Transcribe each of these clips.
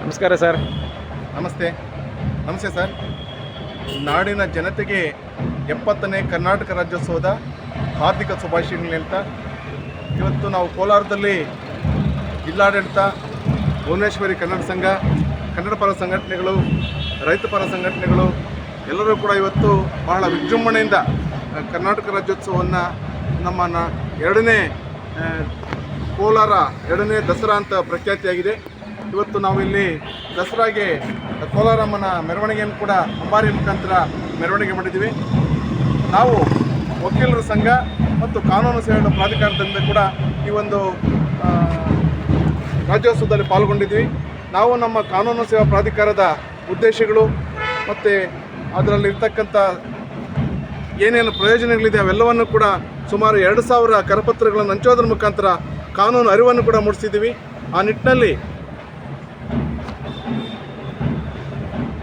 ನಮಸ್ಕಾರ ಸರ್. ನಮಸ್ತೆ ಸರ್. ನಾಡಿನ ಜನತೆಗೆ 70ನೇ ಕರ್ನಾಟಕ ರಾಜ್ಯೋತ್ಸವದ ಹಾರ್ದಿಕ ಶುಭಾಶಯಗಳು ಹೇಳ್ತಾ, ಇವತ್ತು ನಾವು ಕೋಲಾರದಲ್ಲಿ ಜಿಲ್ಲಾಡಳಿತ, ಭುವನೇಶ್ವರಿ ಕನ್ನಡ ಸಂಘ, ಕನ್ನಡ ಪರ ಸಂಘಟನೆಗಳು, ರೈತ ಪರ ಸಂಘಟನೆಗಳು ಎಲ್ಲರೂ ಕೂಡ ಇವತ್ತು ಬಹಳ ವಿಜೃಂಭಣೆಯಿಂದ ಕರ್ನಾಟಕ ರಾಜ್ಯೋತ್ಸವವನ್ನು ನಮ್ಮ ಎರಡನೇ ಕೋಲಾರ ಎರಡನೇ ದಸರಾ ಅಂತ ಪ್ರಖ್ಯಾತಿಯಾಗಿದೆ. ಇವತ್ತು ನಾವಿಲ್ಲಿ ದಸರಾಗೆ ಕೋಲಾರಮ್ಮನ ಮೆರವಣಿಗೆಯನ್ನು ಕೂಡ ಅಂಬಾರಿ ಮುಖಾಂತರ ಮೆರವಣಿಗೆ ಮಾಡಿದ್ದೀವಿ. ನಾವು ವಕೀಲರ ಸಂಘ ಮತ್ತು ಕಾನೂನು ಸೇವೆಗಳ ಪ್ರಾಧಿಕಾರದಿಂದ ಕೂಡ ಈ ಒಂದು ರಾಜ್ಯೋತ್ಸವದಲ್ಲಿ ಪಾಲ್ಗೊಂಡಿದ್ವಿ. ನಾವು ನಮ್ಮ ಕಾನೂನು ಸೇವಾ ಪ್ರಾಧಿಕಾರದ ಉದ್ದೇಶಗಳು ಮತ್ತು ಅದರಲ್ಲಿರ್ತಕ್ಕಂಥ ಏನೇನು ಪ್ರಯೋಜನಗಳಿದೆ ಅವೆಲ್ಲವನ್ನು ಕೂಡ ಸುಮಾರು 2000 ಕರಪತ್ರಗಳನ್ನು ಹಂಚೋದ್ರ ಮುಖಾಂತರ ಕಾನೂನು ಅರಿವನ್ನು ಕೂಡ ಮೂಡಿಸಿದ್ದೀವಿ. ಆ ನಿಟ್ಟಿನಲ್ಲಿ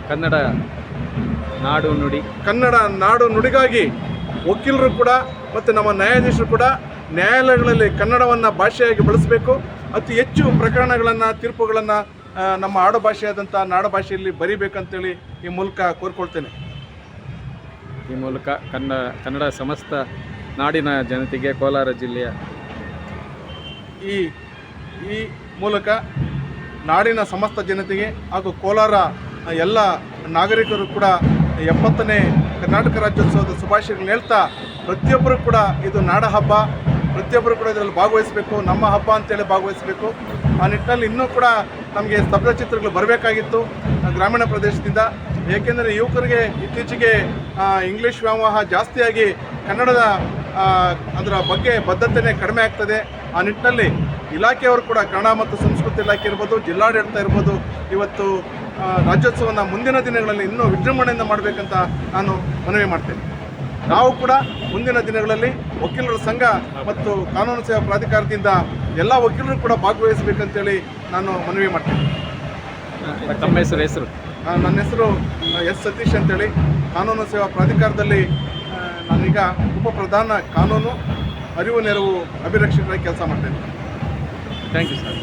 ಕನ್ನಡ ನಾಡು ನುಡಿಗಾಗಿ ವಕೀಲರು ಕೂಡ ಮತ್ತು ನಮ್ಮ ನ್ಯಾಯಾಧೀಶರು ಕೂಡ ನ್ಯಾಯಾಲಯಗಳಲ್ಲಿ ಕನ್ನಡವನ್ನು ಭಾಷೆಯಾಗಿ ಬಳಸಬೇಕು. ಅತಿ ಹೆಚ್ಚು ಪ್ರಕರಣಗಳನ್ನು, ತೀರ್ಪುಗಳನ್ನು ನಮ್ಮ ಆಡು ಭಾಷೆಯಾದಂಥ ನಾಡ ಭಾಷೆಯಲ್ಲಿ ಬರೀಬೇಕಂತೇಳಿ ಈ ಮೂಲಕ ಕೋರ್ಕೊಳ್ತೇನೆ. ಈ ಮೂಲಕ ಕನ್ನಡ ಸಮಸ್ತ ನಾಡಿನ ಜನತೆಗೆ, ಕೋಲಾರ ಜಿಲ್ಲೆಯ ಈ ಮೂಲಕ ನಾಡಿನ ಸಮಸ್ತ ಜನತೆಗೆ ಹಾಗೂ ಕೋಲಾರ ಎಲ್ಲ ನಾಗರಿಕರು ಕೂಡ 70ನೇ ಕರ್ನಾಟಕ ರಾಜ್ಯೋತ್ಸವದ ಶುಭಾಶಯಗಳನ್ನ ಹೇಳ್ತಾ, ಪ್ರತಿಯೊಬ್ಬರು ಕೂಡ ಇದು ನಾಡ ಹಬ್ಬ, ಪ್ರತಿಯೊಬ್ಬರು ಕೂಡ ಇದರಲ್ಲಿ ಭಾಗವಹಿಸಬೇಕು, ನಮ್ಮ ಹಬ್ಬ ಅಂತೇಳಿ ಭಾಗವಹಿಸಬೇಕು. ಆ ನಿಟ್ಟಿನಲ್ಲಿ ಇನ್ನೂ ಕೂಡ ನಮಗೆ ಸ್ತಬ್ಧ ಚಿತ್ರಗಳು ಬರಬೇಕಾಗಿತ್ತು ಗ್ರಾಮೀಣ ಪ್ರದೇಶದಿಂದ. ಏಕೆಂದರೆ ಯುವಕರಿಗೆ ಇತ್ತೀಚೆಗೆ ಇಂಗ್ಲೀಷ್ ವ್ಯಾಮೋಹ ಜಾಸ್ತಿಯಾಗಿ ಕನ್ನಡದ ಅದರ ಬಗ್ಗೆ ಬದ್ಧತೆಯೇ ಕಡಿಮೆ ಆಗ್ತದೆ. ಆ ನಿಟ್ಟಿನಲ್ಲಿ ಇಲಾಖೆಯವರು ಕೂಡ ಕನ್ನಡ ಮತ್ತು ಸಂಸ್ಕೃತಿ ಇಲಾಖೆ ಇರ್ಬೋದು, ಜಿಲ್ಲಾಡಳಿತ ಇರ್ಬೋದು, ಇವತ್ತು ರಾಜ್ಯೋತ್ಸವನ ಮುಂದಿನ ದಿನಗಳಲ್ಲಿ ಇನ್ನೂ ವಿಜೃಂಭಣೆಯಿಂದ ಮಾಡಬೇಕಂತ ನಾನು ಮನವಿ ಮಾಡ್ತೇನೆ. ನಾವು ಕೂಡ ಮುಂದಿನ ದಿನಗಳಲ್ಲಿ ವಕೀಲರ ಸಂಘ ಮತ್ತು ಕಾನೂನು ಸೇವಾ ಪ್ರಾಧಿಕಾರದಿಂದ ಎಲ್ಲ ವಕೀಲರು ಕೂಡ ಭಾಗವಹಿಸಬೇಕಂತೇಳಿ ನಾನು ಮನವಿ ಮಾಡ್ತೇನೆ. ತಮ್ಮ ಹೆಸರು? ನನ್ನ ಹೆಸರು ಎಸ್ ಸತೀಶ್ ಅಂತೇಳಿ. ಕಾನೂನು ಸೇವಾ ಪ್ರಾಧಿಕಾರದಲ್ಲಿ ನಾನೀಗ ಉಪಪ್ರಧಾನ ಕಾನೂನು ಅರಿವು ನೆರವು ಅಭಿರಕ್ಷಕರಾಗಿ ಕೆಲಸ ಮಾಡ್ತೇನೆ. Thank you sir.